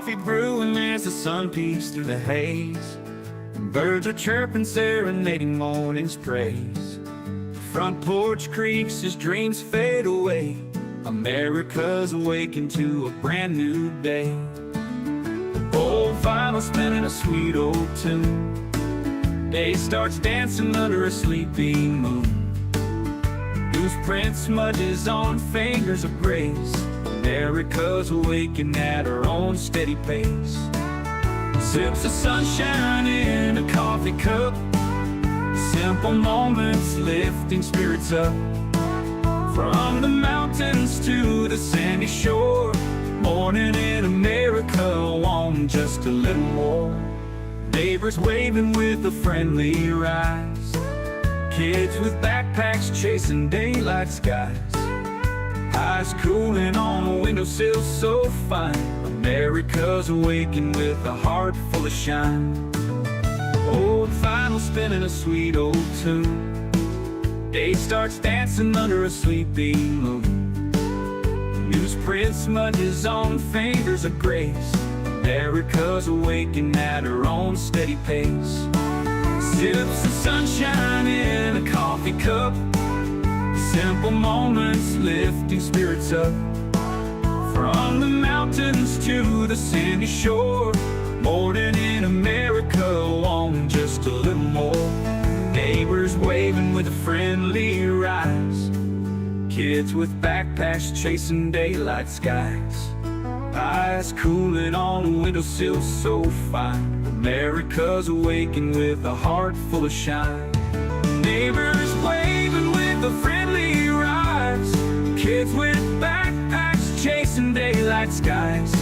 coffee brewing as the sun peeks through the haze. And birds are chirping, serenading morning's praise. The front porch creaks as dreams fade away. America's awakened to a brand new day. Old vinyl spinning a sweet old tune. Day starts dancing under a sleepy moon. Loose print smudges on fingers of grace. America's awakened at her own steady pace. Sips of sunshine in a coffee cup. Simple moments lifting spirits up. From the mountains to the sandy shore. Morning in America, want just a little more. Neighbors waving with a friendly rise. Kids with backpacks chasing daylight skies. Eyes cooling on a windowsill so fine. America's awakened with a heart full of shine. Old vinyl spinning a sweet old tune. Day starts dancing under a sleepy moon. Newsprint smudges on fingers of grace. America's awakened at her own steady pace. Sips of sunshine in a coffee cup. Simple moments lifting spirits up. From the mountains to the sandy shore. Morning in America, want just a little more. Neighbors waving with a friendly rise. Kids with backpacks chasing daylight skies. Eyes cooling on a windowsill so fine. America's awakened with a heart full of shine. Neighbors waving with a friendly rise. Kids with backpacks chasing daylight skies.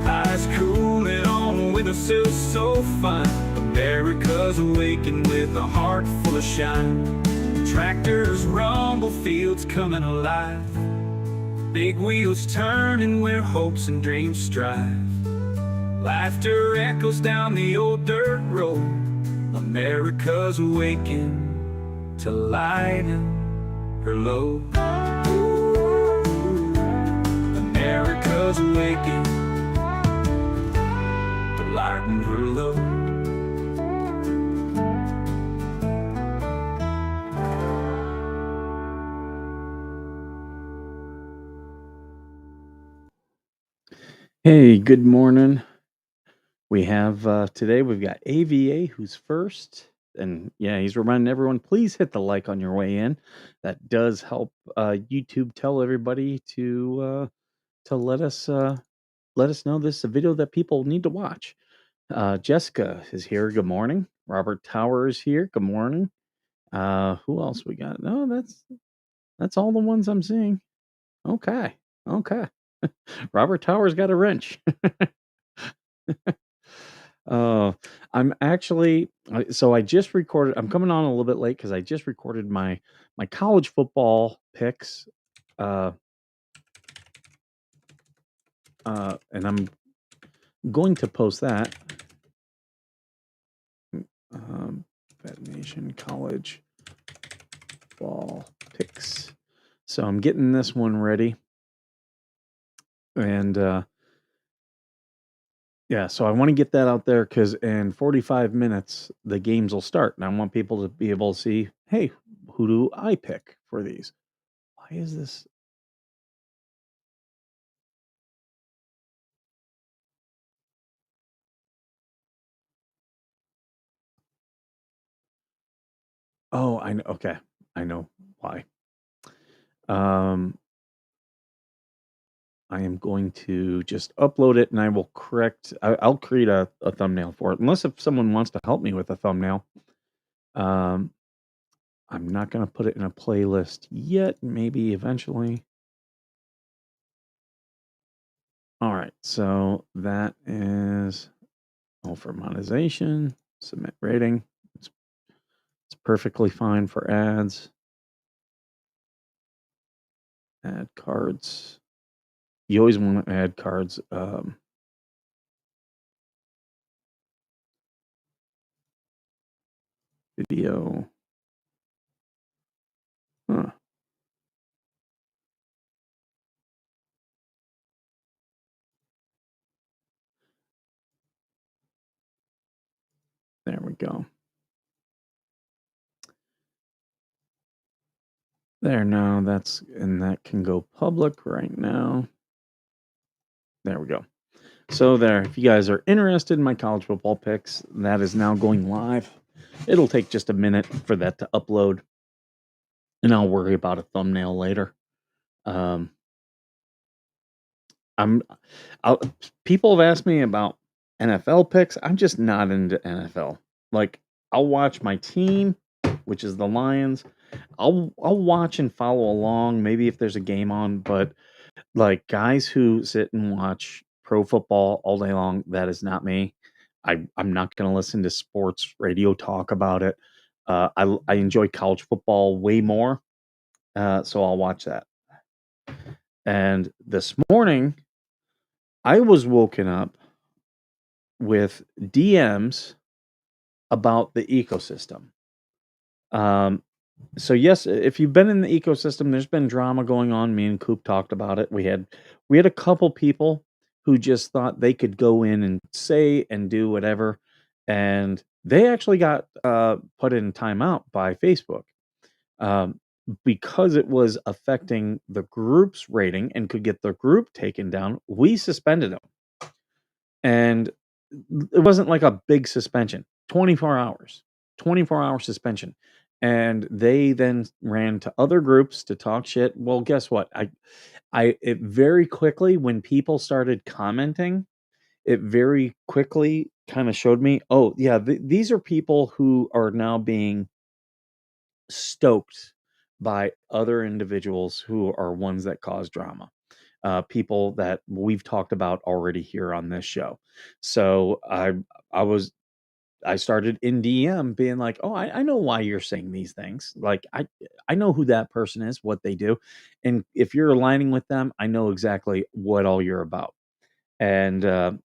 Eyes cooling on a windowsill so fine. America's awakened with a heart full of shine. Tractors rumble, fields coming alive. Big wheels turning where hopes and dreams strive. Laughter echoes down the old dirt road. America's awakened to lighten her load. America's awakened to lighten her load. Hey, good morning. We have today we've got AVA who's first. And yeah, he's reminding everyone, please hit the like on your way in. That does help YouTube tell everybody to let us know this is a video that people need to watch. Jessica is here. Good morning. Robert Tower is here. Good morning. Who else we got? No, that's all the ones I'm seeing. Okay. Okay. Robert Tower's got a wrench. Uh, I'm actually so I just recorded. I'm coming on a little bit late because I just recorded my college football picks, uh, and I'm going to post that. Fat Nation College Ball picks. So I'm getting this one ready, and yeah, so I want to get that out there because in 45 minutes the games will start, and I want people to be able to see, hey, who do I pick for these? Why is this? Oh, I know. Okay, I know why. Um, I am going to just upload it, and I will correct. I'll create a thumbnail for it, unless if someone wants to help me with a thumbnail. Um, I'm not going to put it in a playlist yet. Maybe eventually. All right, so that is all for monetization. Submit rating. It's perfectly fine for ads. Add cards. You always want to add cards. Video. Huh. go. There, now that can go public right now. There we go. So there, if you guys are interested in my college football picks, that is now going live. It'll take just a minute for that to upload, and I'll worry about a thumbnail later. Um, I'm, I'll, People have asked me about NFL picks. I'm just not into NFL. Like, I'll watch my team, which is the Lions. I'll watch and follow along, maybe if there's a game on, but like guys who sit and watch pro football all day long, that is not me. I'm not going to listen to sports radio talk about it. I enjoy college football way more, so I'll watch that. And this morning, I was woken up with DMs about the ecosystem. Um, so yes, if you've been in the ecosystem, there's been drama going on. Me and Coop talked about it. We had a couple people who just thought they could go in and say and do whatever, and they actually got put in timeout by Facebook um, because it was affecting the group's rating and could get the group taken down. We suspended them, and it wasn't like a big suspension. 24 hours, 24-hour suspension. And they then ran to other groups to talk shit. Well, guess what? It very quickly, when people started commenting, it very quickly kind of showed me, oh yeah, these are people who are now being stoked by other individuals who are ones that cause drama. People that we've talked about already here on this show. So I was I started in DM being like, "Oh, I know why you're saying these things. Like, I know who that person is, what they do, and if you're aligning with them, I know exactly what all you're about." And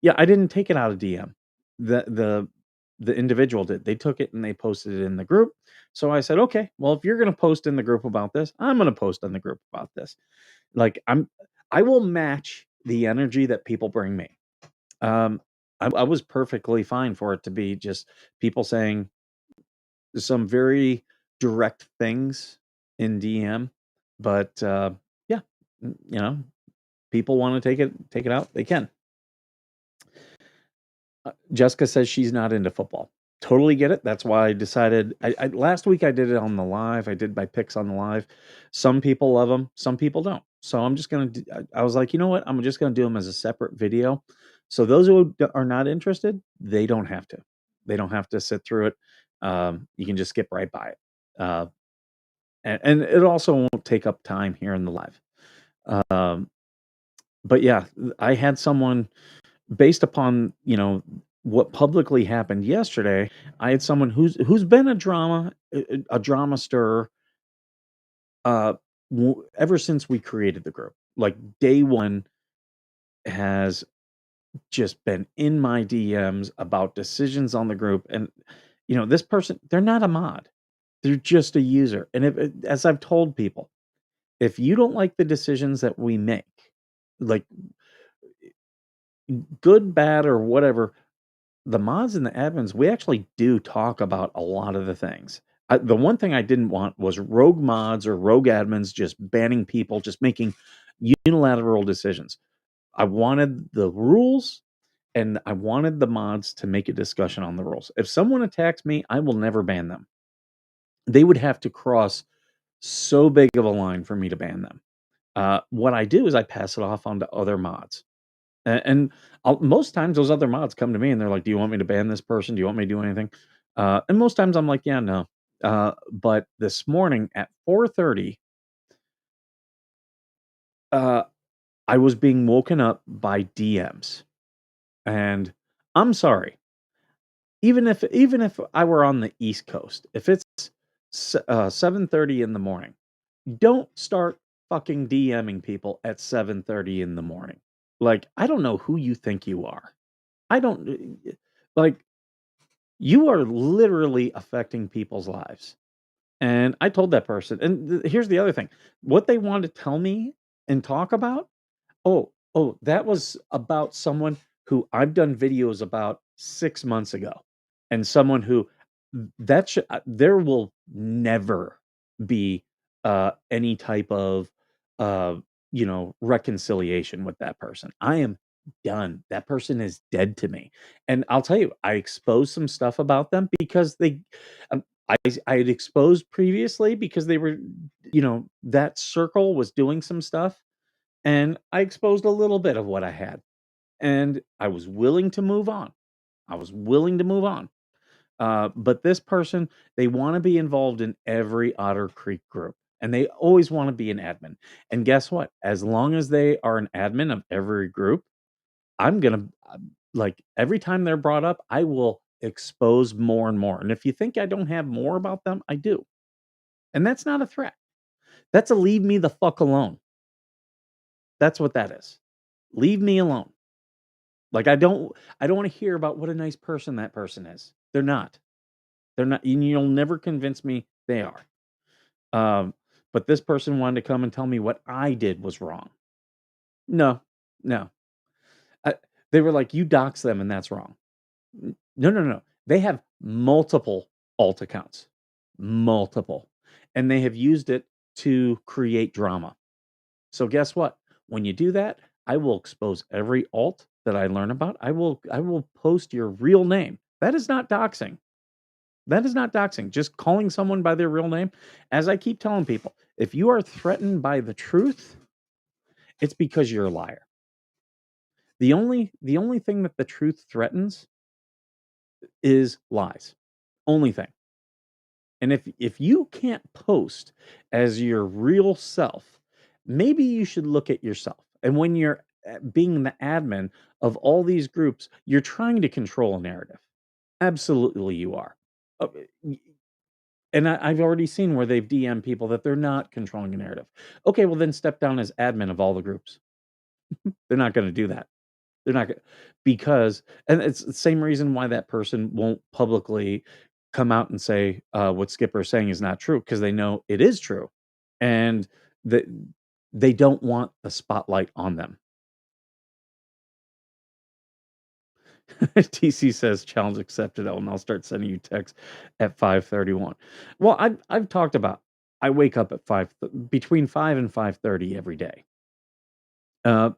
yeah, I didn't take it out of DM. The individual did. They took it and they posted it in the group. So I said, "Okay, well, if you're going to post in the group about this, I'm going to post in the group about this. Like, I will match the energy that people bring me." Um, I was perfectly fine for it to be just people saying some very direct things in DM, but yeah, you know, people want to take it out, they can. Jessica says she's not into football. Totally get it. That's why I decided. Last week I did it on the live. I did my picks on the live. Some people love them, some people don't. So I'm just gonna. I was like, you know what? I'm just gonna do them as a separate video. So those who are not interested, they don't have to. They don't have to sit through it. You can just skip right by it. Uh, and it also won't take up time here in the live. Um, but yeah, I had someone based upon what publicly happened yesterday. I had someone who's been a drama stirrer uh ever since we created the group. Like day one has just been in my DMs about decisions on the group, and this person, they're not a mod, they're just a user. And if as I've told people, if you don't like the decisions that we make, like good, bad, or whatever, the mods and the admins, we actually do talk about a lot of the things. The one thing I didn't want was rogue mods or rogue admins just banning people, just making unilateral decisions. I wanted the rules, and I wanted the mods to make a discussion on the rules. If someone attacks me, I will never ban them. They would have to cross so big of a line for me to ban them. What I do is I pass it off onto other mods. And most times those other mods come to me and they're like, "Do you want me to ban this person? Do you want me to do anything?" And most times I'm like, "Yeah, no." But this morning at 4:30, uh, I was being woken up by DMs, and I'm sorry. Even if I were on the East Coast, if it's 7:30 in the morning, don't start fucking DMing people at 7:30 in the morning. Like, I don't know who you think you are. I don't like you are literally affecting people's lives. And I told that person, and here's the other thing. What they wanted to tell me and talk about, oh, that was about someone who I've done videos about 6 months ago, and someone who that should there will never be any type of uh reconciliation with that person. I am done. That person is dead to me. And I'll tell you, I exposed some stuff about them because um, I had exposed previously because they were, that circle was doing some stuff, and I exposed a little bit of what I had, and I was willing to move on. I was willing to move on. But this person, they want to be involved in every Otter Creek group, and they always want to be an admin. And guess what? As long as they are an admin of every group, I'm gonna like every time they're brought up, I will expose more and more. And if you think I don't have more about them, I do. And that's not a threat. That's a leave me the fuck alone. That's what that is. Leave me alone. Like I don't want to hear about what a nice person that person is. They're not. They're not, and you'll never convince me they are. Um, but this person wanted to come and tell me what I did was wrong. No, no. I, they were like, you dox them and that's wrong. No, no, no. They have multiple alt accounts, multiple, and they have used it to create drama. So guess what? When you do that, I will expose every alt that I learn about. I will post your real name. That is not doxing. That is not doxing. Just calling someone by their real name. As I keep telling people, if you are threatened by the truth, it's because you're a liar. The only thing that the truth threatens is lies. Only thing. And if you can't post as your real self, maybe you should look at yourself. And when you're being the admin of all these groups, you're trying to control a narrative. Absolutely, you are. Uh, And I've already seen where they've DM people that they're not controlling a narrative. Okay, well then step down as admin of all the groups. They're not going to do that. They're not going because, and it's the same reason why that person won't publicly come out and say what Skipper is saying is not true because they know it is true, and that they don't want the spotlight on them. TC says challenge accepted. Oh, and I'll start sending you texts at 5:31. Well, I've talked about I wake up at between 5 and 5:30 every day. Uh,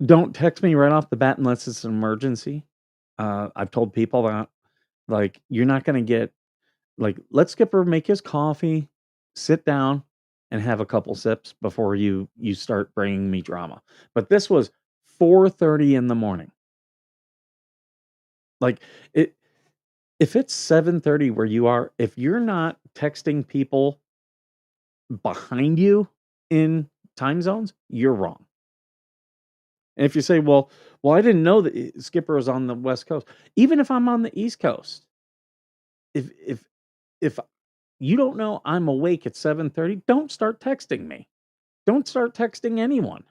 don't text me right off the bat unless it's an emergency. I've told people that like you're not going to get like let Skipper make his coffee, sit down, and have a couple sips before you start bringing me drama. But this was 4:30 in the morning. Like it if it's 7:30 where you are, if you're not texting people behind you in time zones, you're wrong. And if you say, "Well, I didn't know that Skipper was on the West Coast." Even if I'm on the East Coast, if you don't know I'm awake at 7:30, don't start texting me. Don't start texting anyone.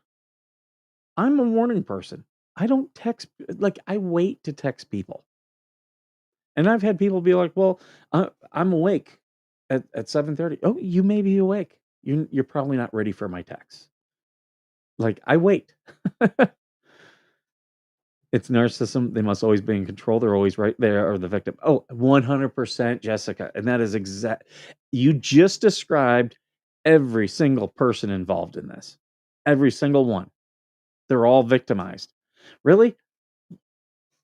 I'm a morning person. I don't text like I wait to text people. And I've had people be like, "Well, I'm awake at 7:30." Oh, you may be awake. You're probably not ready for my text. Like I wait. It's narcissism. They must always be in control. They're always right there or the victim. Oh, 100% Jessica. And that is exact. You just described every single person involved in this. Every single one. They're all victimized. Really?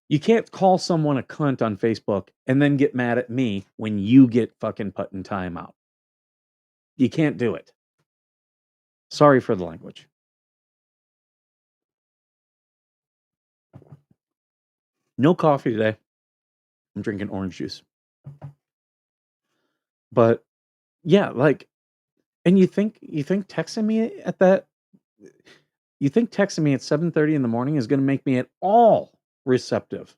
You can't call someone a cunt on Facebook and then get mad at me when you get fucking put in timeout. You can't do it. Sorry for the language. No coffee today. I'm drinking orange juice. But yeah, like, and you think texting me at that you think texting me at 7:30 in the morning is going to make me at all receptive?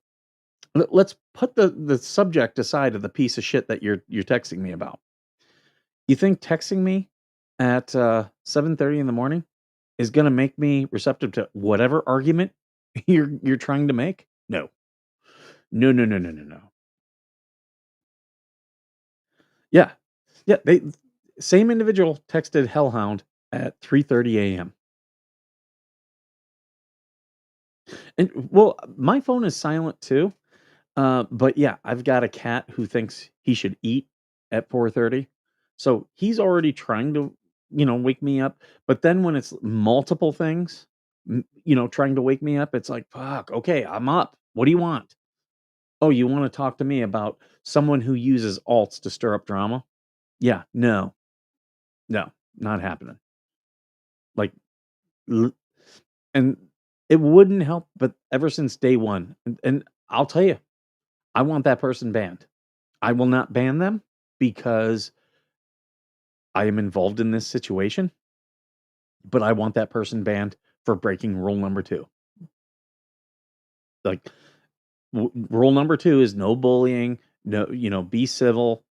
Let's put the subject aside of the piece of shit that you're texting me about. You think texting me at 7:30 in the morning is going to make me receptive to whatever argument you're trying to make? No. No, no, no, no, no, no. Yeah. Yeah, they same individual texted Hellhound at 3:30 a.m. And well, my phone is silent too. But yeah, I've got a cat who thinks he should eat at 4:30. So he's already trying to, wake me up. But then when it's multiple things, trying to wake me up, it's like, fuck, okay, I'm up. What do you want? Oh, you want to talk to me about someone who uses alts to stir up drama? Yeah, no, no, not happening. Like, l- and it wouldn't help, but ever since day one, and I'll tell you, I want that person banned. I will not ban them because I am involved in this situation, but I want that person banned for breaking rule number 2. Like, rule number 2 is no bullying, no, be civil.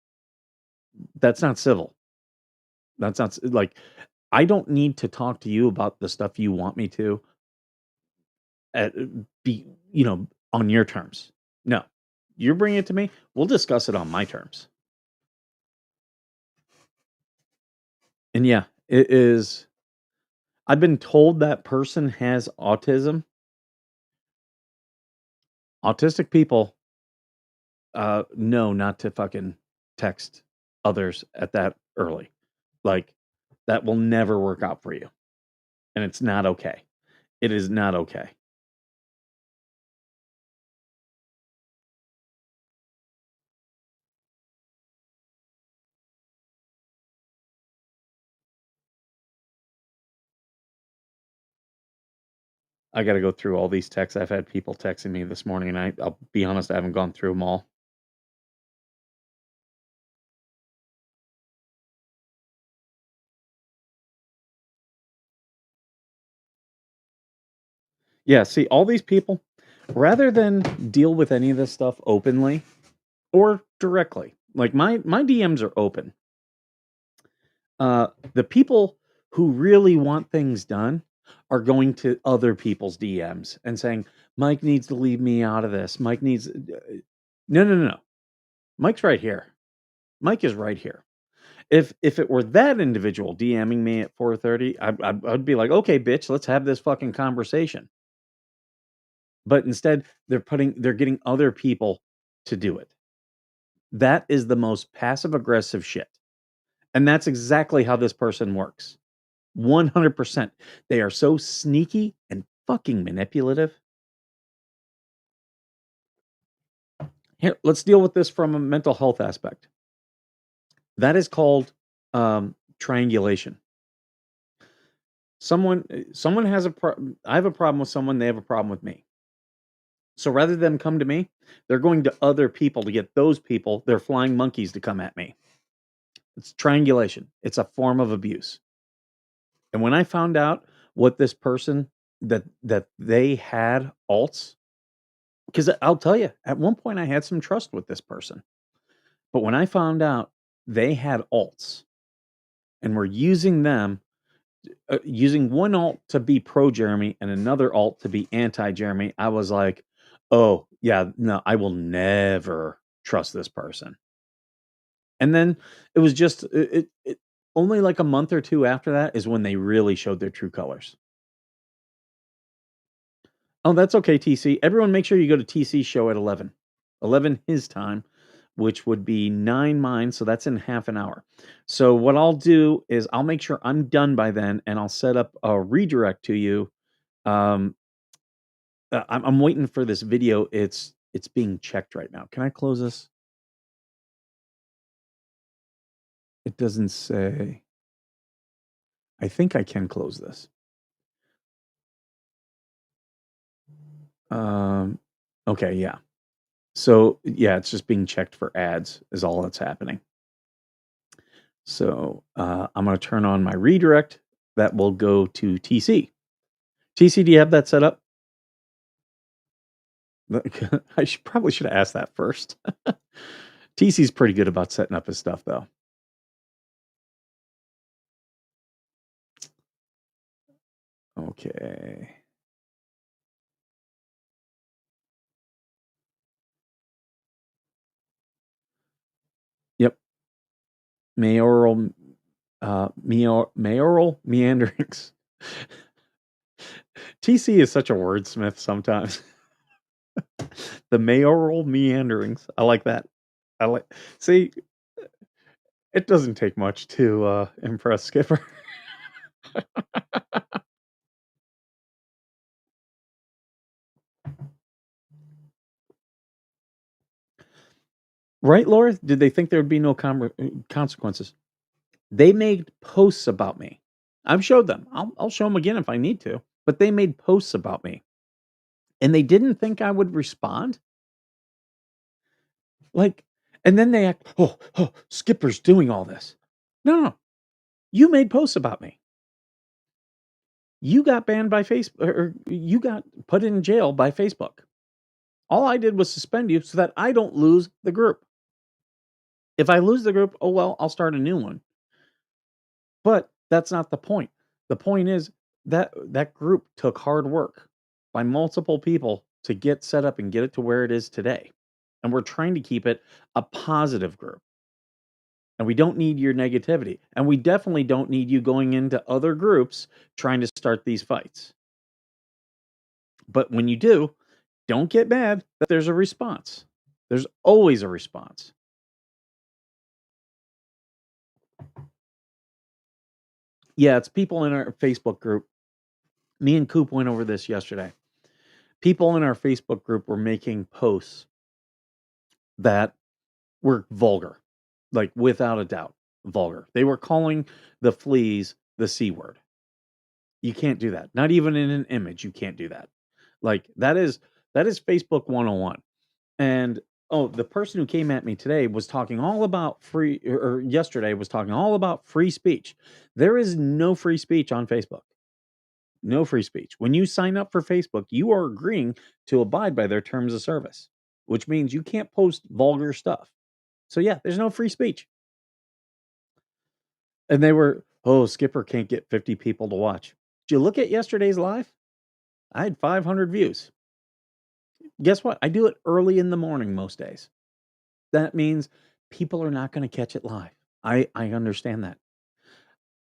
That's not civil. That's not like, I don't need to talk to you about the stuff you want me to at, be, on your terms. No, you're bringing it to me. We'll discuss it on my terms. And yeah, it is. I've been told that person has autism. Autistic people, no, not to fucking text others at that early. Like, that will never work out for you, and it's not okay. It is not okay. I gotta go through all these texts. I've had people texting me this morning, and I'll be honest, I haven't gone through them all. Yeah, see, all these people, rather than deal with any of this stuff openly or directly, like my DMs are open. The people who really want things done are going to other people's DMs and saying, "Mike needs to leave me out of this. Mike needs." No, no, no, no. Mike's right here. Mike is right here. If it were that individual DMing me at 4:30, I'd be like, "Okay, bitch, let's have this fucking conversation." But instead, they're getting other people to do it. That is the most passive aggressive shit. And that's exactly how this person works. 100%. They are so sneaky and fucking manipulative. Here, let's deal with this from a mental health aspect. That is called triangulation. Someone has I have a problem with someone, they have a problem with me. So rather than come to me, they're going to other people to get those people, they're flying monkeys to come at me. It's triangulation. It's a form of abuse. And when I found out what this person that they had alts, because I'll tell you, at one point I had some trust with this person. But when I found out they had alts and were using them, using one alt to be pro Jeremy and another alt to be anti Jeremy, I was like, oh, yeah, no, I will never trust this person. And then it was just, only like a month or two after that is when they really showed their true colors. Oh, that's okay, TC. Everyone make sure you go to TC's show at 11. 11 his time, which would be 9 mine, so that's in half an hour. So what I'll do is I'll make sure I'm done by then, and I'll set up a redirect to you. Um, I'm waiting for this video. It's being checked right now. Can I close this? It doesn't say. I think I can close this. Um, okay, yeah. So yeah, it's just being checked for ads is all that's happening. So I'm going to turn on my redirect that will go to TC. TC, do you have that set up? Probably should have asked that first. TC's pretty good about setting up his stuff, though. Okay. Yep. Mayoral, mayoral meanderings. TC is such a wordsmith sometimes. The mayoral meanderings. I like that. I like see, it doesn't take much to, impress Skipper. Right, Laura? Did they think there'd be no consequences? They made posts about me. I've showed them. I'll show them again if I need to, but they made posts about me, and they didn't think I would respond? Like and then they act, "Oh, Skipper's doing all this." No, no, you made posts about me. You got banned by Facebook, or you got put in jail by Facebook. All I did was suspend you so that I don't lose the group. If I lose the group, oh well, I'll start a new one. But that's not the point. The point is that that group took hard work by multiple people to get set up and get it to where it is today. And we're trying to keep it a positive group. And we don't need your negativity. And we definitely don't need you going into other groups trying to start these fights. But when you do, don't get mad that there's a response. There's always a response. Yeah, it's people in our Facebook group. Me and Coop went over this yesterday. People in our Facebook group were making posts that were vulgar, like without a doubt, vulgar. They were calling the fleas the C word. You can't do that. Not even in an image, you can't do that. Like that is Facebook 101. And oh, the person who came at me today was talking all about free or yesterday was talking all about free speech. There is no free speech on Facebook. No free speech. When you sign up for Facebook, you are agreeing to abide by their terms of service, which means you can't post vulgar stuff. So yeah, there's no free speech. And they were, oh, Skipper can't get 50 people to watch. Did you look at yesterday's live? I had 500 views. Guess what? I do it early in the morning most days. That means people are not going to catch it live. I understand that.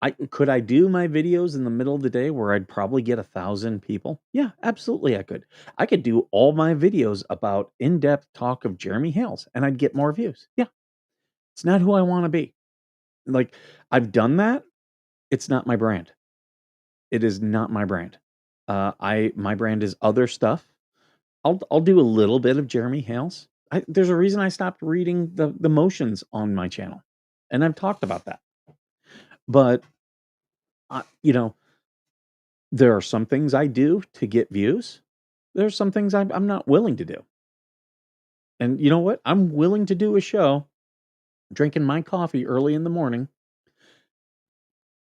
I do my videos in the middle of the day where I'd probably get 1,000 people? Yeah, absolutely I could. I could do all my videos about in-depth talk of Jeremy Hales and I'd get more views. Yeah, it's not who I want to be. Like I've done that. It's not my brand. It is not my brand. I my brand is other stuff. I'll do a little bit of Jeremy Hales. There's a reason I stopped reading the motions on my channel, and I've talked about that. But you know, there are some things I do to get views. There's some things I'm not willing to do. And you know what? I'm willing to do a show drinking my coffee early in the morning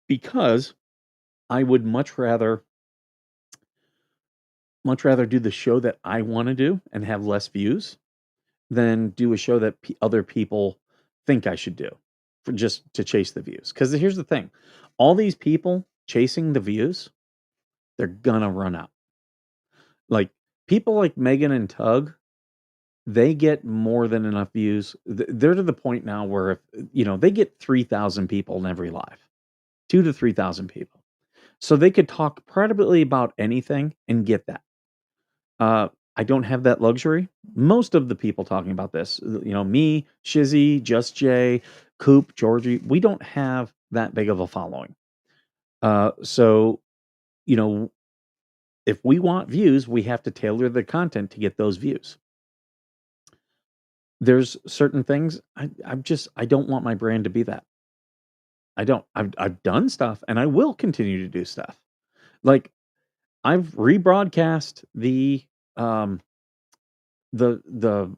because I would much rather do the show that I want to do and have less views than do a show that other people think I should do for just to chase the views. Because here's the thing, all these people chasing the views, they're gonna run out. Like people like Megan and Tug, they get more than enough views. They're to the point now where if they get 3,000 people in every live, 2 to 3,000 people, so they could talk privately about anything and get that. I don't have that luxury. Most of the people talking about this, me, Shizzy, Just Jay, Coop, Georgie, we don't have that big of a following. So, you know, if we want views, we have to tailor the content to get those views. There's certain things I don't want my brand to be that. I don't. I've done stuff and I will continue to do stuff. Like I've rebroadcast um the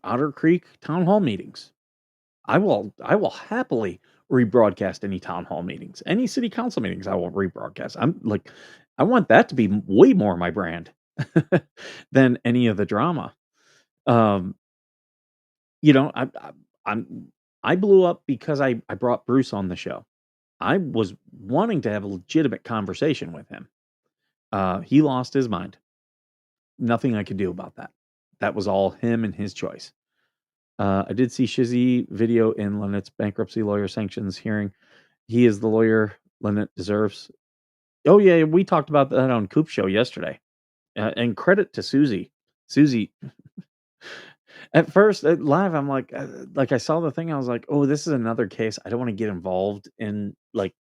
Otter Creek town hall meetings. I will happily rebroadcast any town hall meetings, any city council meetings. I will rebroadcast. I'm like, I want that to be way more my brand than any of the drama. Um, I'm I blew up because I brought Bruce on the show. I was wanting to have a legitimate conversation with him. He lost his mind. Nothing I could do about that. That was all him and his choice. I did see Shizzy video in Lynette's bankruptcy lawyer sanctions hearing. He is the lawyer Lynette deserves. Oh yeah, we talked about that on Coop Show yesterday. And credit to Susie. Susie, at first, live, I'm like, I saw the thing, I was like, "Oh, this is another case. I don't wanna get involved in, like,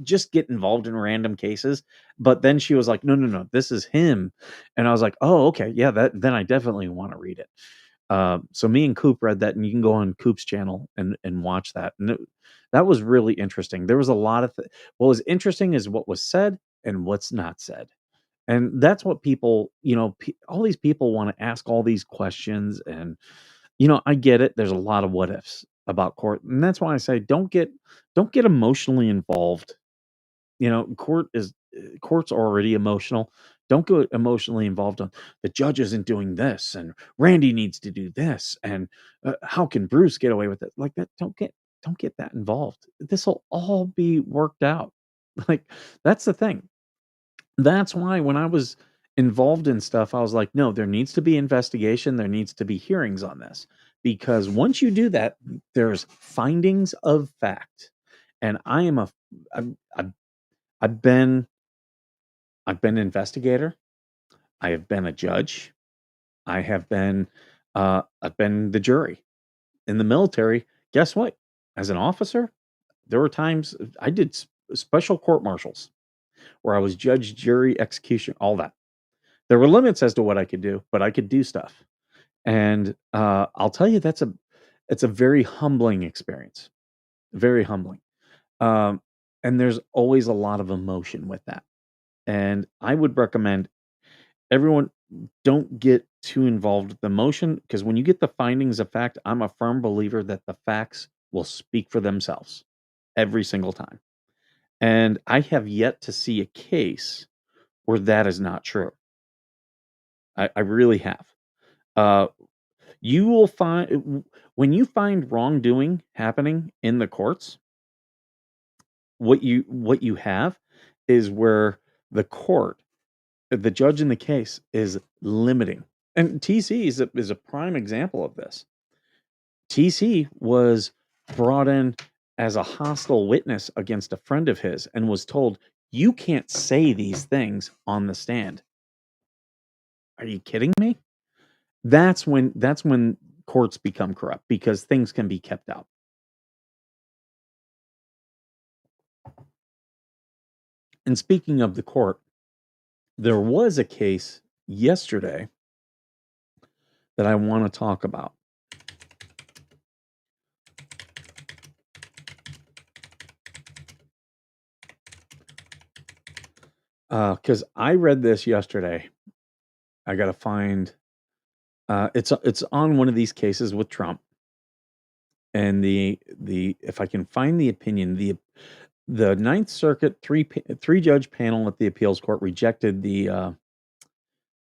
just get involved in random cases." But then she was like, "No, no, no, this is him." And I was like, "Oh, okay. Yeah, then I definitely wanna read it." So me and Coop read that, and you can go on Coop's channel and watch that, and that was really interesting. There was a lot of what was interesting is what was said and what's not said. And that's what people, all these people want to ask all these questions. And, I get it. There's a lot of what ifs about court. And that's why I say don't get emotionally involved. Court's already emotional. Don't get emotionally involved on the judge isn't doing this and Randy needs to do this and how can Bruce get away with it like that? Don't get that involved. This will all be worked out. Like that's the thing. That's why when I was involved in stuff, I was like, no, there needs to be investigation. There needs to be hearings on this. Because once you do that, there's findings of fact. And I've, I've, I've been, I've been an investigator. I have been a judge. I've been the jury in the military. Guess what? As an officer, there were times I did special court martials where I was judge, jury, execution, all that. There were limits as to what I could do, but I could do stuff. And I'll tell you, it's a very humbling experience, very humbling. Um, and there's always a lot of emotion with that. And I would recommend everyone don't get too involved with the emotion because when you get the findings of fact, I'm a firm believer that the facts will speak for themselves every single time. And I have yet to see a case where that is not true. I really have. Uh, you will find when you find wrongdoing happening in the courts, what you have is where the court, the judge in the case, is limiting. And TC is a prime example of this. TC was brought in as a hostile witness against a friend of his and was told, "You can't say these things on the stand." Are you kidding me? That's when courts become corrupt because things can be kept out. And speaking of the court, there was a case yesterday that I want to talk about. Because I read this yesterday. I got to find. It's on one of these cases with Trump, and the if I can find the opinion, the Ninth Circuit three judge panel at the appeals court rejected the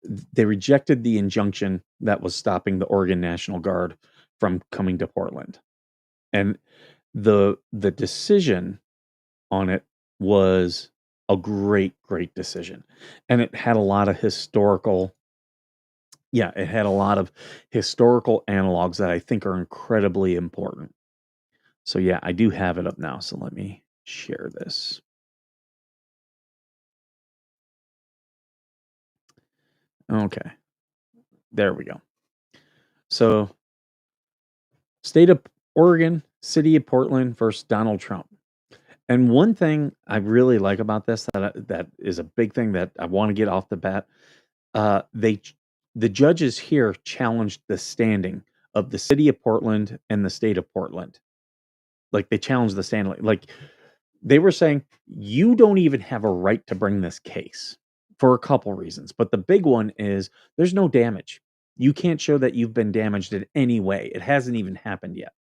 injunction that was stopping the Oregon National Guard from coming to Portland, and the decision on it was a great decision, and it had a lot of historical analogs that I think are incredibly important. So yeah, I do have it up now. So let me share this. Okay, there we go. So state of Oregon, city of Portland versus Donald Trump. And one thing I really like about this that is a big thing that I want to get off the bat. Uh, they ch- the judges here challenged the standing of the city of Portland and the state of Portland. Like they challenged the standing. Like they were saying you don't even have a right to bring this case for a couple reasons, but the big one is there's no damage. You can't show that you've been damaged in any way. It hasn't even happened yet.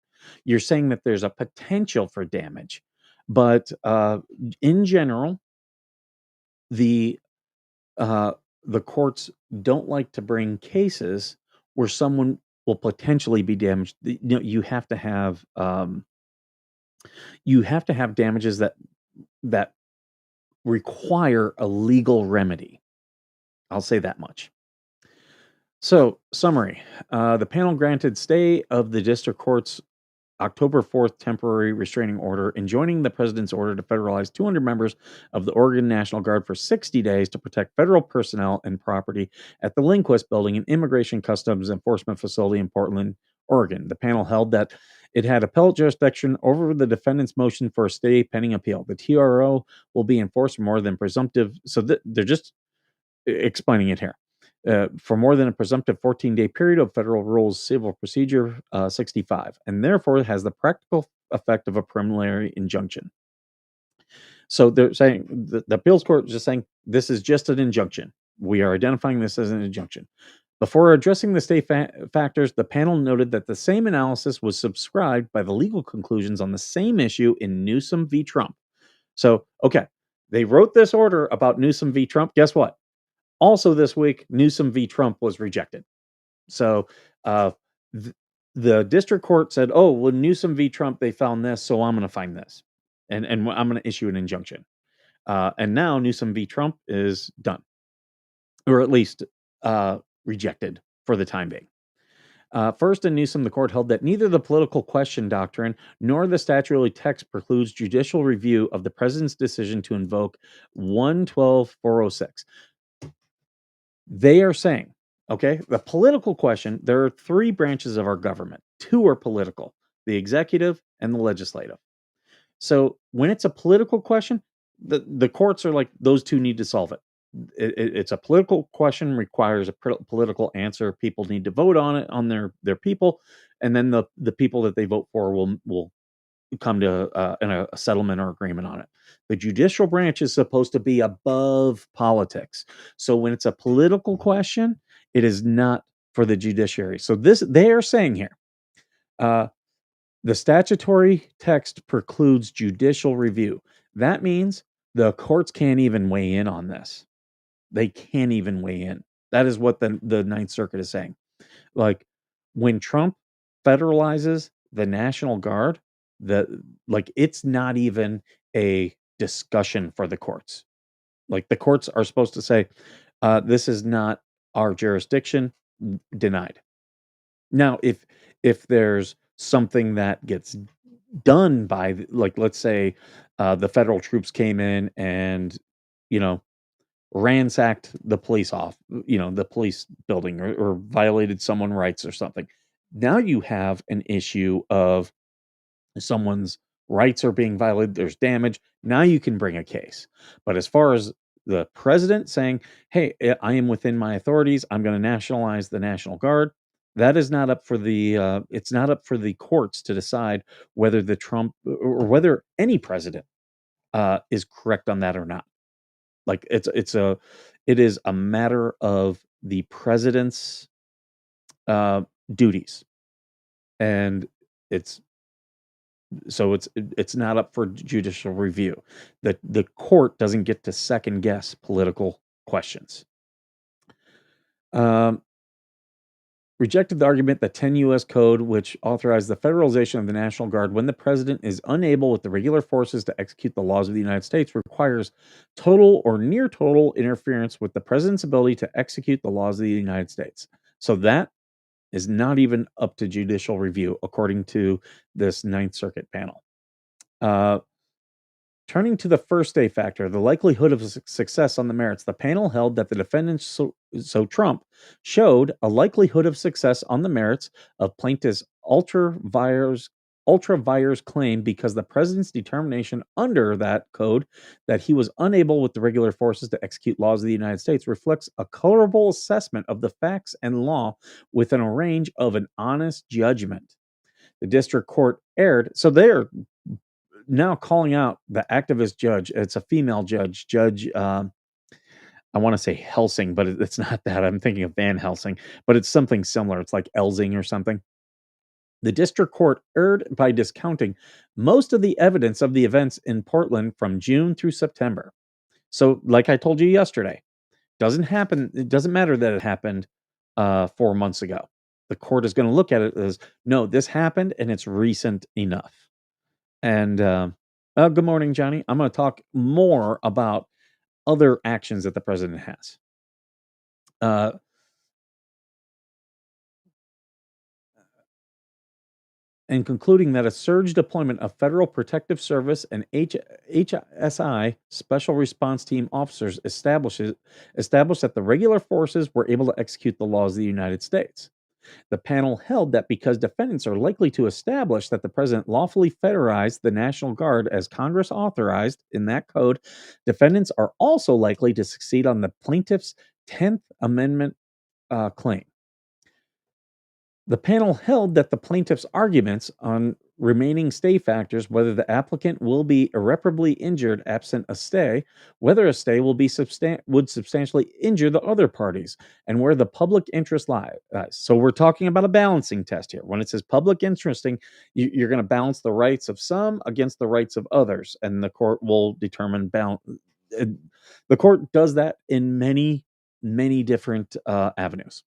You're saying that there's a potential for damage, but in general, the uh, the courts don't like to bring cases where someone will potentially be damaged. You have to have damages that require a legal remedy. I'll say that much. So, summary: the panel granted stay of the district court's October 4th temporary restraining order enjoining the president's order to federalize 200 members of the Oregon National Guard for 60 days to protect federal personnel and property at the Lindquist Building, an immigration customs enforcement facility in Portland, Oregon. The panel held that it had appellate jurisdiction over the defendant's motion for a stay pending appeal. The TRO will be enforced more than presumptive. So they're just explaining it here. For more than a presumptive 14-day period of Federal Rules Civil Procedure 65, and therefore has the practical effect of a preliminary injunction. So they're saying the appeals court is just saying this is just an injunction. We are identifying this as an injunction. Before addressing the state factors, the panel noted that the same analysis was subscribed by the legal conclusions on the same issue in Newsom v. Trump. So, okay, they wrote this order about Newsom v. Trump. Guess what? Also this week, Newsom v. Trump was rejected. So uh, the district court said, oh, well, Newsom v. Trump, they found this, so I'm going to find this. And I'm going to issue an injunction. And now Newsom v. Trump is done, or at least rejected for the time being. First, in Newsom, the court held that neither the political question doctrine nor the statutory text precludes judicial review of the president's decision to invoke 112.406. They are saying, okay, the political question, there are three branches of our government. Two are political, the executive and the legislative. So when it's a political question, the courts are like, those two need to solve it. It's a political question, requires a political answer. People need to vote on it, on their people, and then the people that they vote for will come to a settlement or agreement on it. The judicial branch is supposed to be above politics. So when it's a political question, it is not for the judiciary. So this they are saying here, the statutory text precludes judicial review. That means the courts can't even weigh in on this. They can't even weigh in. That is what the Ninth Circuit is saying. Like when Trump federalizes the National Guard, it's not even a discussion for the courts. Like the courts are supposed to say, this is not our jurisdiction, denied. Now, if there's something that gets done by let's say the federal troops came in and you know ransacked the the police building or violated someone's rights or something. Now you have an issue of someone's rights are being violated, there's damage. Now you can bring a case. But as far as the president saying, hey, I am within my authorities, I'm going to nationalize the National Guard, that is not up for the it's not up for the courts to decide whether the Trump or whether any president is correct on that or not. Like it is a matter of the president's duties, and it's it's not up for judicial review. The court doesn't get to second guess political questions. Um, Rejected the argument that 10 U.S. Code, which authorized the federalization of the National Guard when the president is unable with the regular forces to execute the laws of the United States, requires total or near total interference with the president's ability to execute the laws of the United States. So that is not even up to judicial review, according to this Ninth Circuit panel. Turning to the first day factor, the likelihood of success on the merits, the panel held that the defendant, so Trump, showed a likelihood of success on the merits of plaintiff's ultra vires claim because the president's determination under that code that he was unable with the regular forces to execute laws of the United States reflects a colorable assessment of the facts and law within a range of an honest judgment. The district court erred. So they are now calling out the activist judge. It's a female judge, I want to say Helsing, but it's not that. I'm thinking of Van Helsing, but it's something similar. It's like Elsing or something. The district court erred by discounting most of the evidence of the events in Portland from June through September. So, like I told you yesterday, doesn't happen. It doesn't matter that it happened 4 months ago. The court is going to look at it as no, this happened and it's recent enough. And good morning, Johnny. I'm going to talk more about other actions that the president has. Uh, and concluding that a surge deployment of Federal Protective Service and HSI Special Response Team officers established that the regular forces were able to execute the laws of the United States. The panel held that because defendants are likely to establish that the president lawfully federalized the National Guard as Congress authorized in that code, defendants are also likely to succeed on the plaintiff's 10th Amendment claim. The panel held that the plaintiff's arguments on remaining stay factors, whether the applicant will be irreparably injured absent a stay, whether a stay will be would substantially injure the other parties, and where the public interest lies. So we're talking about a balancing test here. When it says public interesting, you're going to balance the rights of some against the rights of others, and the court will determine balance. The court does that in many different avenues.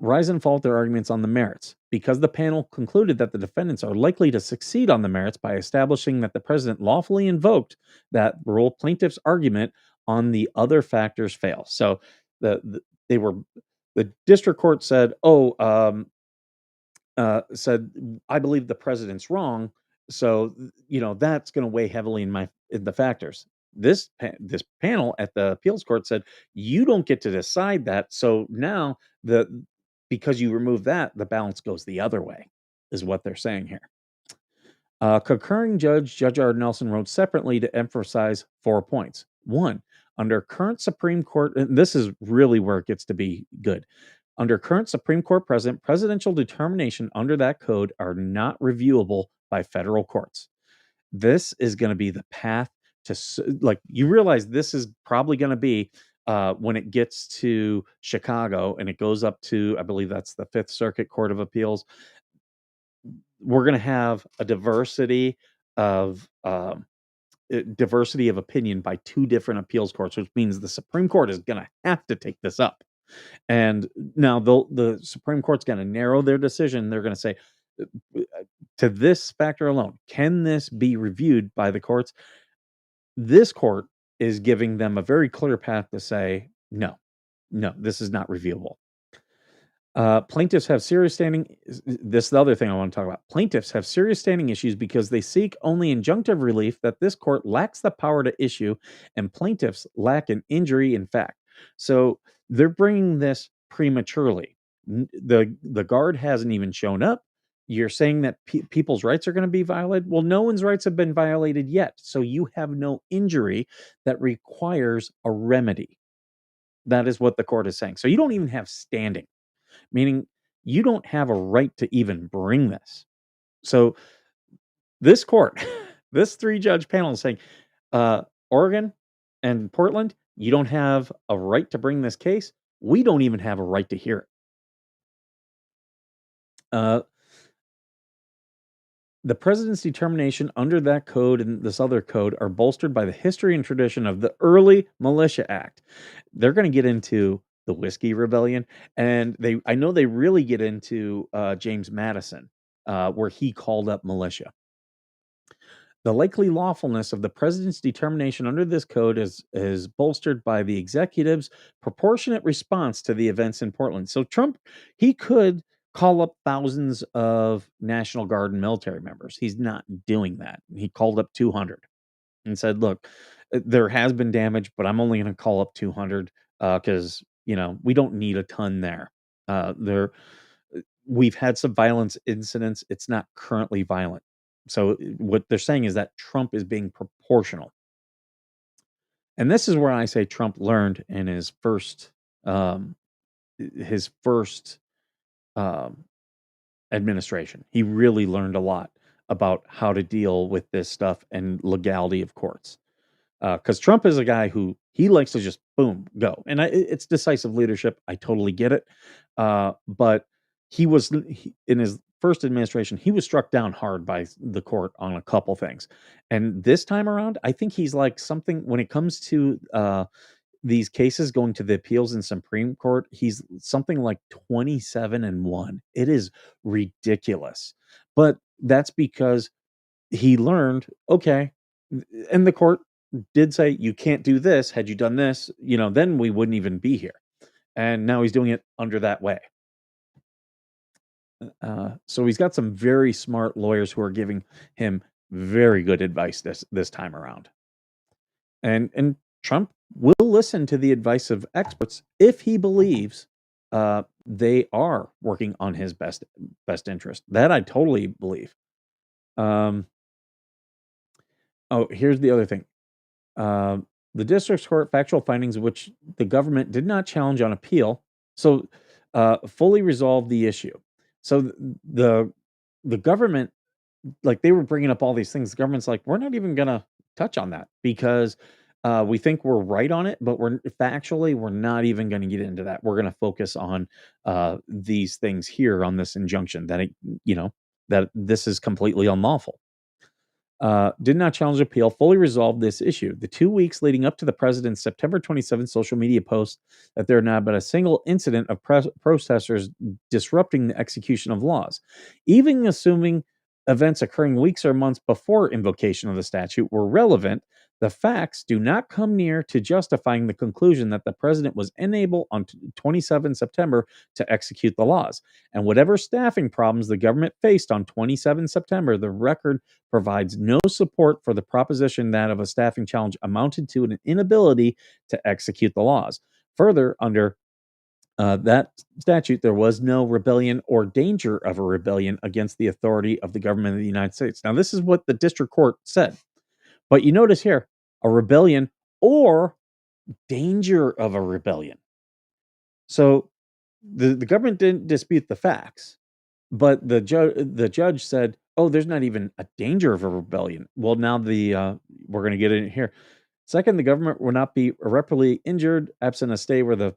Rise and fall their arguments on the merits. Because the panel concluded that the defendants are likely to succeed on the merits by establishing that the president lawfully invoked that rule, plaintiff's argument on the other factors fail. So the district court said, said, I believe the president's wrong. So, that's going to weigh heavily in the factors. This panel at the appeals court said, you don't get to decide that. So now because you remove that, the balance goes the other way, is what they're saying here. Concurring Judge R. Nelson wrote separately to emphasize 4 points. One, under current Supreme Court, and this is really where it gets to be good. Under current Supreme Court precedent, presidential determination under that code are not reviewable by federal courts. This is going to be the path to, you realize this is probably going to be when it gets to Chicago and it goes up to, I believe that's the Fifth Circuit Court of Appeals. We're going to have a diversity of opinion by two different appeals courts, which means the Supreme Court is going to have to take this up. And now the Supreme Court's going to narrow their decision. They're going to say, to this factor alone, can this be reviewed by the courts? This court is giving them a very clear path to say, no, this is not reviewable. Plaintiffs have serious standing. This is the other thing I want to talk about. Plaintiffs have serious standing issues because they seek only injunctive relief that this court lacks the power to issue, and plaintiffs lack an injury in fact. So they're bringing this prematurely. The guard hasn't even shown up. You're saying that people's rights are going to be violated? Well, no one's rights have been violated yet. So you have no injury that requires a remedy. That is what the court is saying. So you don't even have standing, meaning you don't have a right to even bring this. So this court, this 3-judge panel is saying, Oregon and Portland, you don't have a right to bring this case. We don't even have a right to hear it. The president's determination under that code and this other code are bolstered by the history and tradition of the early Militia Act. They're going to get into the Whiskey Rebellion, and I know they really get into James Madison, where he called up militia. The likely lawfulness of the president's determination under this code is bolstered by the executive's proportionate response to the events in Portland. So Trump, he could call up thousands of National Guard and military members. He's not doing that. He called up 200 and said, look, there has been damage, but I'm only going to call up 200 because, we don't need a ton there. We've had some violence incidents. It's not currently violent. So what they're saying is that Trump is being proportional. And this is where I say Trump learned in his first administration. He really learned a lot about how to deal with this stuff and legality of courts. Because Trump is a guy who he likes to just boom, go. And it's decisive leadership. I totally get it. But in his first administration, he was struck down hard by the court on a couple things. And this time around, I think he's like something when it comes to these cases going to the appeals and Supreme Court, he's something like 27-1. It is ridiculous. But that's because he learned, okay, and the court did say, you can't do this. Had you done this, then we wouldn't even be here. And now he's doing it under that way. So he's got some very smart lawyers who are giving him very good advice this time around. And Trump will listen to the advice of experts if he believes they are working on his best interest. That I totally believe. Um, oh, here's the other thing. The district's court factual findings, which the government did not challenge on appeal, so fully resolved the issue. So the government, like, they were bringing up all these things. The government's like, we're not even gonna touch on that because we think we're right on it, but we're not even going to get into that. We're going to focus on these things here on this injunction that that this is completely unlawful. Did not challenge appeal, fully resolved this issue. The 2 weeks leading up to the president's September 27th social media post that there had not been a single incident of protesters disrupting the execution of laws. Even assuming events occurring weeks or months before invocation of the statute were relevant, the facts do not come near to justifying the conclusion that the president was unable on 27 September to execute the laws. And whatever staffing problems the government faced on 27 September, the record provides no support for the proposition that of a staffing challenge amounted to an inability to execute the laws. Further, under that statute, there was no rebellion or danger of a rebellion against the authority of the government of the United States. Now, this is what the district court said. But you notice here a rebellion or danger of a rebellion. So the government didn't dispute the facts, but the judge said, "Oh, there's not even a danger of a rebellion." Well, now we're going to get in here. Second, the government will not be irreparably injured absent a stay where the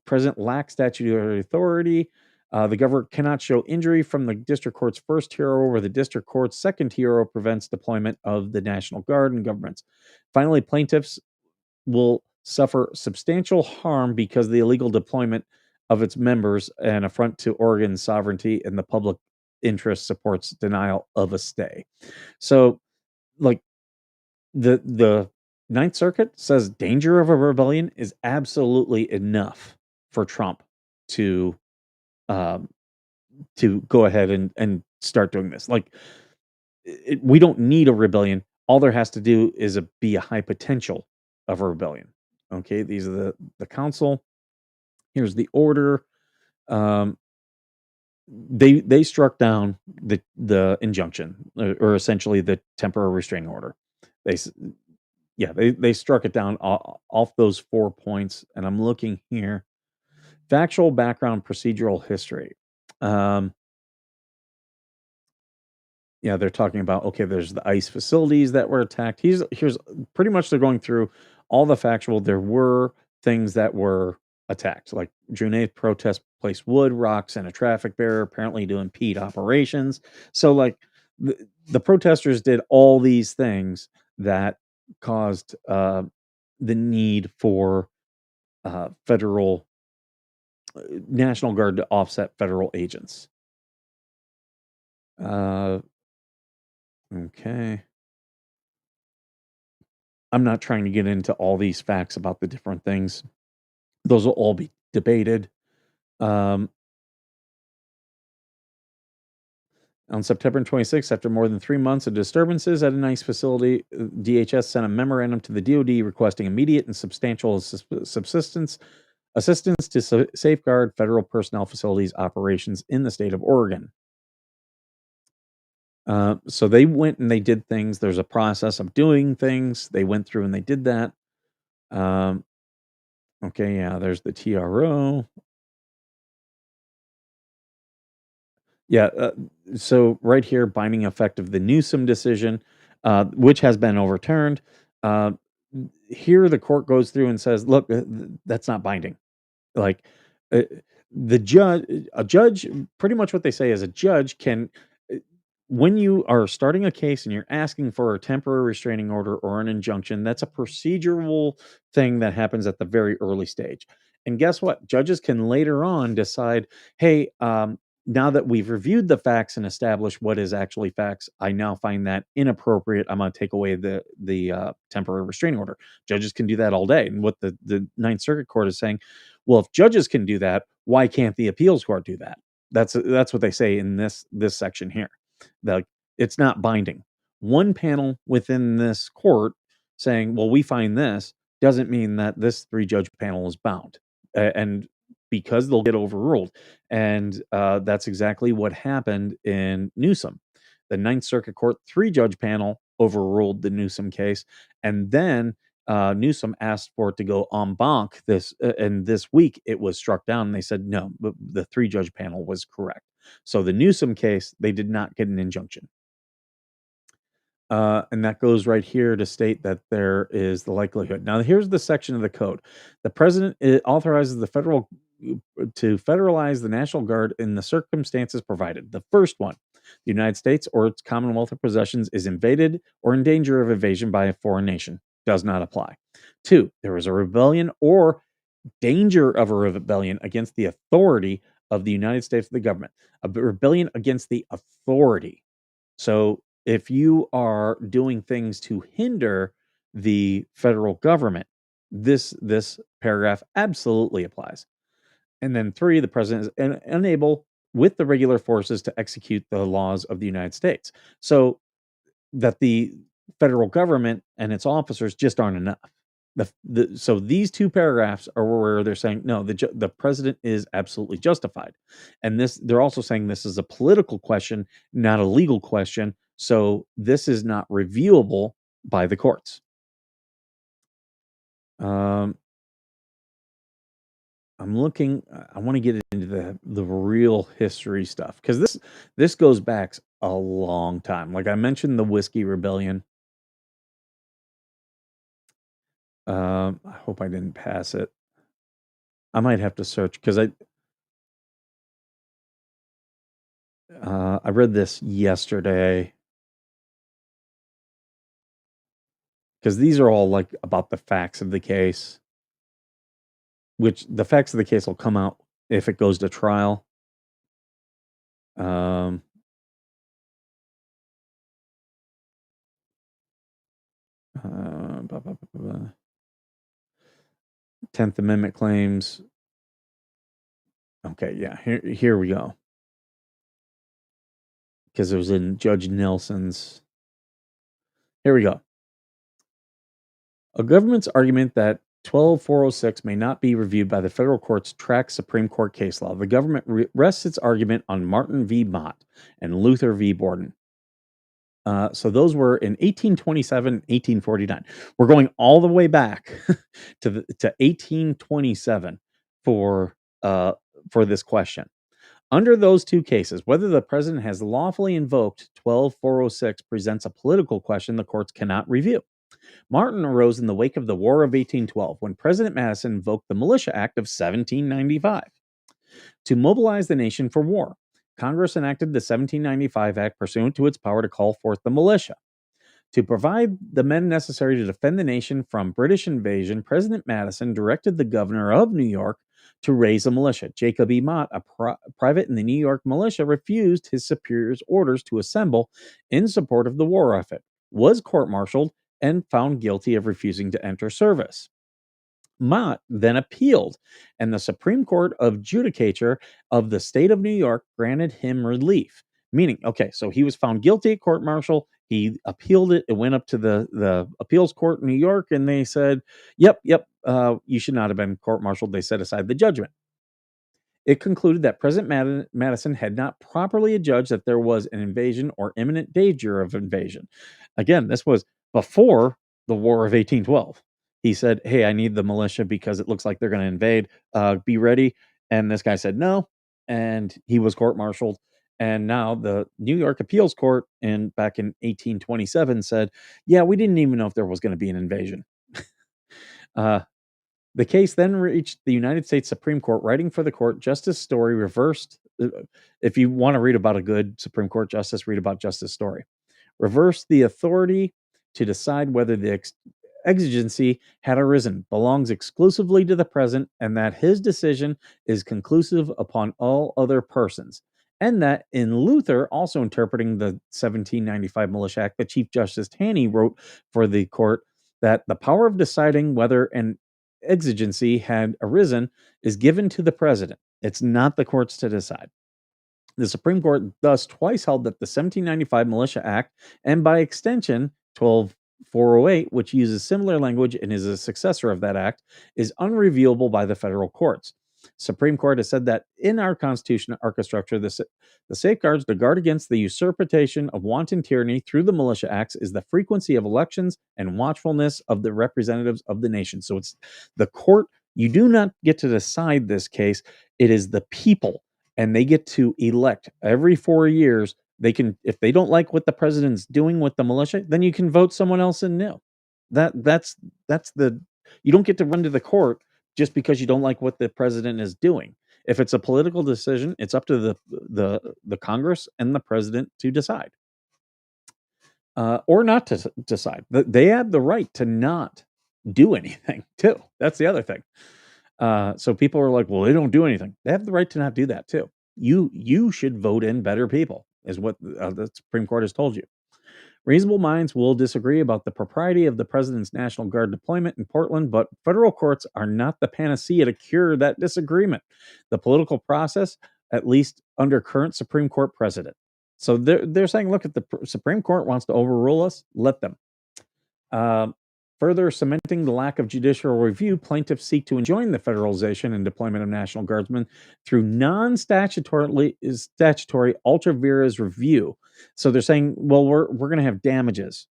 president lacks statutory authority. The government cannot show injury from the district court's first hero, where the district court's second hero prevents deployment of the National Guard and governments. Finally, plaintiffs will suffer substantial harm because the illegal deployment of its members an affront to Oregon's sovereignty and the public interest supports denial of a stay. So, like, the Ninth Circuit says danger of a rebellion is absolutely enough for Trump to um, go ahead and start doing this. Like, we don't need a rebellion. All there has to do is be a high potential of a rebellion. Okay, these are the council. Here's the order. Um, they struck down the injunction, or essentially the temporary restraining order. They s- yeah, they struck it down off those 4 points. And I'm looking here. Factual background, procedural history. Um, yeah, they're talking about, okay, there's the ICE facilities that were attacked. Here's pretty much they're going through all the factual. There were things that were attacked, like June 8th protest placed wood, rocks, and a traffic barrier, apparently to impede operations. So, like, the protesters did all these things that caused the need for federal National Guard to offset federal agents. Uh, okay. I'm not trying to get into all these facts about the different things. Those will all be debated. Um, on September 26th, after more than 3 months of disturbances at a NICE facility, DHS sent a memorandum to the DoD requesting immediate and substantial subsistence assistance to safeguard federal personnel facilities operations in the state of Oregon. So they went and they did things. There's a process of doing things. They went through and they did that. Um, okay, yeah, there's the TRO. Yeah, so right here, binding effect of the Newsom decision, which has been overturned. Uh, Here, the court goes through and says, "Look, that's not binding." Like, uh, a judge, pretty much what they say is a judge can, uh, when you are starting a case and you're asking for a temporary restraining order or an injunction, that's a procedural thing that happens at the very early stage. And guess what? Judges can later on decide, hey, now that we've reviewed the facts and established what is actually facts, I now find that inappropriate. I'm going to take away the temporary restraining order. Judges can do that all day. And what the Ninth Circuit Court is saying, well, if judges can do that, why can't the appeals court do that? That's what they say in this section here. It's not binding. One panel within this court saying, "Well, we find this," doesn't mean that this three-judge panel is bound, and because they'll get overruled. And that's exactly what happened in Newsom. The Ninth Circuit Court three-judge panel overruled the Newsom case, and then Newsom asked for it to go en banc and this week it was struck down. And they said no, the three-judge panel was correct. So the Newsom case, they did not get an injunction. And that goes right here to state that there is the likelihood. Now, here's the section of the code. The president authorizes the federal to federalize the National Guard in the circumstances provided. The first one, the United States or its Commonwealth of possessions is invaded or in danger of invasion by a foreign nation. Does not apply. Two, there is a rebellion or danger of a rebellion against the authority of the United States of the government. A rebellion against the authority. So if you are doing things to hinder the federal government, this paragraph absolutely applies. And then three, the president is unable with the regular forces to execute the laws of the United States. So that the federal government and its officers just aren't enough. So these two paragraphs are where they're saying no, the president is absolutely justified, and they're also saying this is a political question, not a legal question. So this is not reviewable by the courts. I'm looking. I want to get into the real history stuff because this goes back a long time. Like I mentioned, the Whiskey Rebellion. I hope I didn't pass it. I might have to search because I read this yesterday because these are all like about the facts of the case, which the facts of the case will come out if it goes to trial. Blah, blah, blah, blah. 10th Amendment claims. Okay, yeah, here we go. Because it was in Judge Nelson's. Here we go. A government's argument that 12406 may not be reviewed by the federal courts tracks Supreme Court case law. The government rests its argument on Martin v. Mott and Luther v. Borden. So those were in 1827, 1849. We're going all the way back to 1827 for this question. Under those two cases, whether the president has lawfully invoked 12406 presents a political question the courts cannot review. Martin arose in the wake of the War of 1812 when President Madison invoked the Militia Act of 1795 to mobilize the nation for war. Congress enacted the 1795 Act pursuant to its power to call forth the militia. To provide the men necessary to defend the nation from British invasion, President Madison directed the governor of New York to raise a militia. Jacob E. Mott, a private in the New York militia, refused his superior's orders to assemble in support of the war effort, was court-martialed, and found guilty of refusing to enter service. Mott then appealed, and the Supreme Court of Judicature of the state of New York granted him relief. Meaning, okay, so he was found guilty at court martial. He appealed it. It went up to the appeals court in New York, and they said, "Yep, you should not have been court-martialed." They set aside the judgment. It concluded that President Madison had not properly adjudged that there was an invasion or imminent danger of invasion. Again, this was before the War of 1812. He said, "Hey, I need the militia because it looks like they're going to invade. Be ready." And this guy said no, and he was court-martialed. And now the New York Appeals Court, back in 1827, said, "Yeah, we didn't even know if there was going to be an invasion." uh, the case then reached the United States Supreme Court. Writing for the court, Justice Story reversed. If you want to read about a good Supreme Court justice, read about Justice Story. Reversed the authority to decide whether the exigency had arisen belongs exclusively to the president, and that his decision is conclusive upon all other persons. And that in Luther, also interpreting the 1795 Militia Act, the Chief Justice Taney wrote for the court that the power of deciding whether an exigency had arisen is given to the president. It's not the courts to decide. The Supreme Court thus twice held that the 1795 Militia Act, and by extension 12408, which uses similar language and is a successor of that act, is unreviewable by the federal courts. Supreme Court has said that in our Constitution, Arca structure, the safeguards to guard against the usurpation of wanton tyranny through the Militia Acts is the frequency of elections and watchfulness of the representatives of the nation. So it's the court. You do not get to decide this case. It is the people, and they get to elect every 4 years. They can, if they don't like what the president's doing with the militia, then you can vote someone else in new. That's the you don't get to run to the court just because you don't like what the president is doing. If it's a political decision, it's up to the Congress and the president to decide, or not to decide. They have the right to not do anything too. That's the other thing. So people are like, well, they don't do anything. They have the right to not do that too. You should vote in better people, is what the Supreme Court has told you. Reasonable minds will disagree about the propriety of the president's National Guard deployment in Portland, but federal courts are not the panacea to cure that disagreement. The political process, at least under current Supreme Court precedent. So they're saying, look, if the Supreme Court wants to overrule us, let them. Further cementing the lack of judicial review, plaintiffs seek to enjoin the federalization and deployment of National Guardsmen through non-statutory ultra vires review. So they're saying, well, we're going to have damages,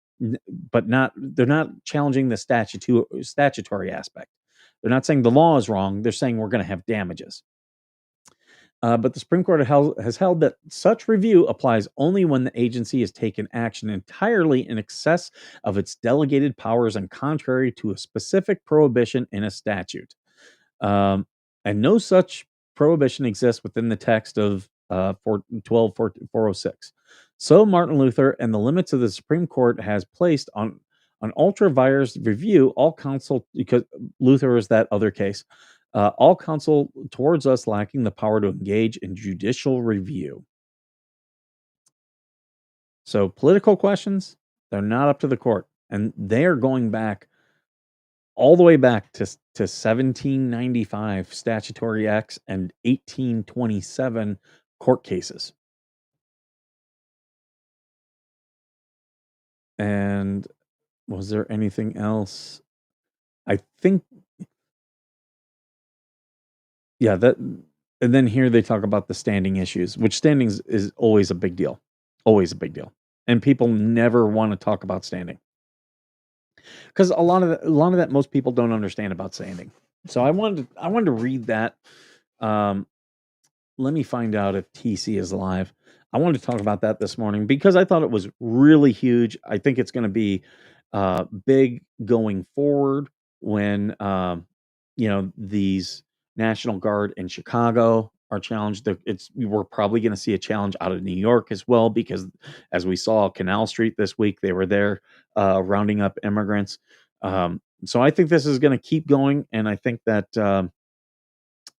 but they're not challenging the statutory aspect. They're not saying the law is wrong. They're saying we're going to have damages. But the Supreme Court has held that such review applies only when the agency has taken action entirely in excess of its delegated powers and contrary to a specific prohibition in a statute. And no such prohibition exists within the text of 406. So Martin Luther and the limits of the Supreme Court has placed on ultra vires review all counsel, because Luther is that other case. All counsel towards us lacking the power to engage in judicial review. So political questions, they're not up to the court. And they're going back all the way back to 1795 statutory acts and 1827 court cases. And was there anything else? I think, yeah, and then here they talk about the standing issues, which standings is always a big deal. Always a big deal. And people never want to talk about standing. Because a lot of that most people don't understand about standing. So I wanted to read that. Let me find out if TC is live. I wanted to talk about that this morning because I thought it was really huge. I think it's going to be big going forward when these National Guard in Chicago are challenged. We're probably going to see a challenge out of New York as well, because as we saw Canal Street this week, they were there rounding up immigrants. So I think this is going to keep going, and I think that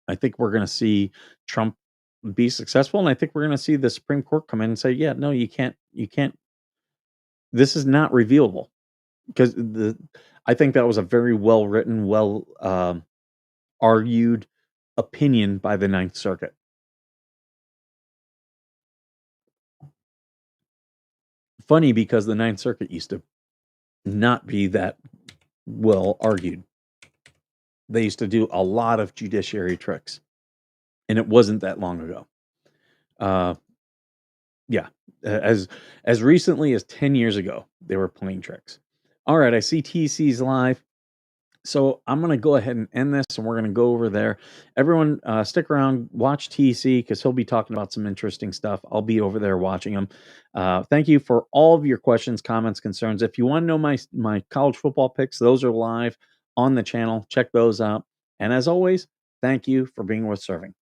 I think we're going to see Trump be successful, and I think we're going to see the Supreme Court come in and say, yeah, no, you can't. This is not reviewable, because I think that was a very well written, well argued opinion by the Ninth Circuit. Funny, because the Ninth Circuit used to not be that well argued. They used to do a lot of judiciary tricks, and it wasn't that long ago. Yeah, as recently as 10 years ago, they were playing tricks. All right, I see TC's live. So I'm going to go ahead and end this, and we're going to go over there. Everyone, stick around, watch TC, because he'll be talking about some interesting stuff. I'll be over there watching him. Thank you for all of your questions, comments, concerns. If you want to know my college football picks, those are live on the channel. Check those out. And as always, thank you for being worth serving.